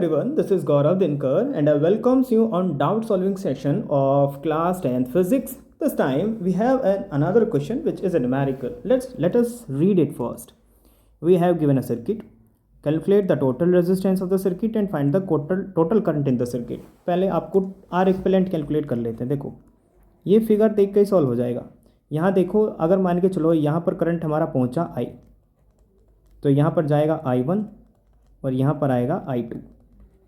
Everyone, this is Gaurav Dinkar and I welcomes you on doubt solving session of class 10th physics. This time we have another question which is a numerical. Let us read it first. We have given a circuit. Calculate the total resistance of the circuit and find the total current in the circuit. पहले आपको R equivalent calculate कर लेते हैं. देखो ये figure देख के ही solve हो जाएगा. यहाँ देखो, अगर मान के चलो यहाँ पर करंट हमारा पहुँचा I, तो यहाँ पर जाएगा I1 और यहाँ पर आएगा I2.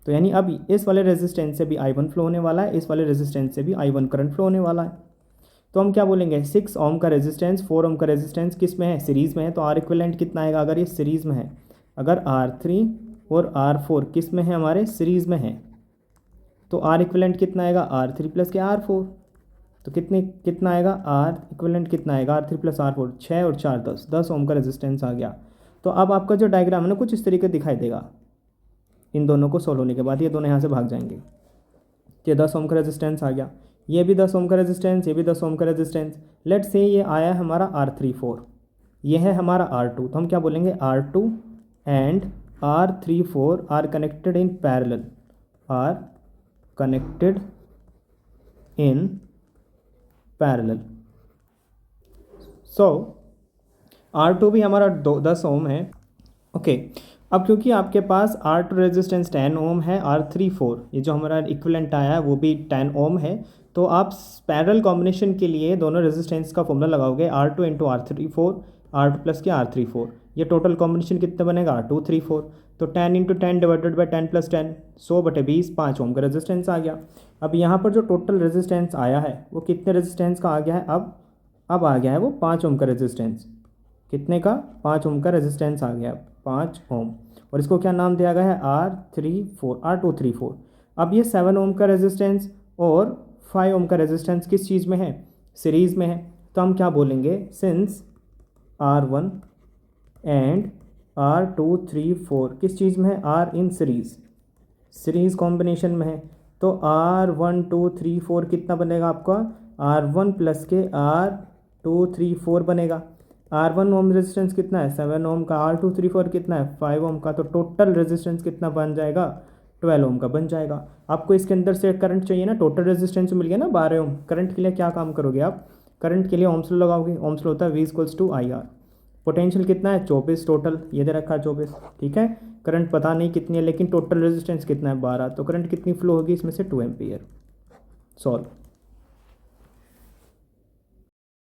तो यानी अब इस वाले रेजिस्टेंस से भी I1 फ्लो होने वाला है, इस वाले रेजिस्टेंस से भी I1 करंट फ्लो होने वाला है. तो हम क्या बोलेंगे, 6 ओम का रेजिस्टेंस 4 ओम का रेजिस्टेंस किस में है, सीरीज़ में है. तो आर इक्विवेलेंट कितना आएगा अगर ये सीरीज़ में है. अगर R3 और R4 किस में है, हमारे सीरीज़ में है, तो आर इक्विवेलेंट कितना आएगा R3 प्लस के R4. तो कितना आएगा आर इक्विवेलेंट कितना आएगा R3 प्लस R4. 6 और 4 10 ओम का रेजिस्टेंस आ गया. तो अब आपका जो डायग्राम है ना कुछ इस तरीके दिखाई देगा. इन दोनों को सोल्व होने के बाद ये दोनों यहाँ से भाग जाएंगे. ये 10 ओम का रेजिस्टेंस आ गया, ये भी 10 ओम का रेजिस्टेंस, ये भी 10 ओम का रेजिस्टेंस. लेट्स से ये आया है हमारा R34, ये है हमारा R2. तो हम क्या बोलेंगे, R2 and R34 are connected in parallel, are connected in parallel. So R2 भी हमारा 10 ओम है. ओके अब क्योंकि आपके पास R2 रेजिस्टेंस 10 ओम है, R34 ये जो हमारा इक्विवेलेंट आया है वो भी 10 ओम है, तो आप पैरेलल कॉम्बिनेशन के लिए दोनों रेजिस्टेंस का फॉर्मूला लगाओगे R2 into R34, R2 plus के R34. ये टोटल कॉम्बिनेशन कितना बनेगा, R234. तो 10 इंटू 10 डिवाइडेड बाई 10 प्लस 10, 100/20, 5 ओम का रेजिस्टेंस आ गया. अब यहाँ पर जो टोटल रेजिस्टेंस आया है वो कितने रेजिस्टेंस का आ गया है, अब आ गया है वो 5 ओम का रेजिस्टेंस. कितने का, 5 ओम का रेजिस्टेंस आ गया, 5 ओम. और इसको क्या नाम दिया गया है, R234. अब ये 7 ओम का रेजिस्टेंस और 5 ओम का रेजिस्टेंस किस चीज़ में है, सीरीज़ में है. तो हम क्या बोलेंगे, सिंस R1 एंड R234 किस चीज़ में है, R इन सीरीज़ कॉम्बिनेशन में है. तो R1234 कितना बनेगा आपका, R1 प्लस के R234 बनेगा. R1 ओम रेजिस्टेंस कितना है, 7 ओम का, R234 कितना है, 5 ओम का. तो टोटल रेजिस्टेंस कितना बन जाएगा, 12 ओम का बन जाएगा. आपको इसके अंदर से करंट चाहिए ना, टोटल रेजिस्टेंस मिल गया ना 12 ओम. करंट के लिए क्या काम करोगे आप, करंट के लिए ओम्स लॉ लगाओगे. ओम्स लॉ होता है V=IR. पोटेंशियल कितना है, 24 टोटल, ये दे रखा है 24. ठीक है, करंट पता नहीं कितनी है लेकिन टोटल रेजिस्टेंस कितना है 12. तो करंट कितनी फ्लो होगी इसमें से, 2 एम्पियर. सॉल्व.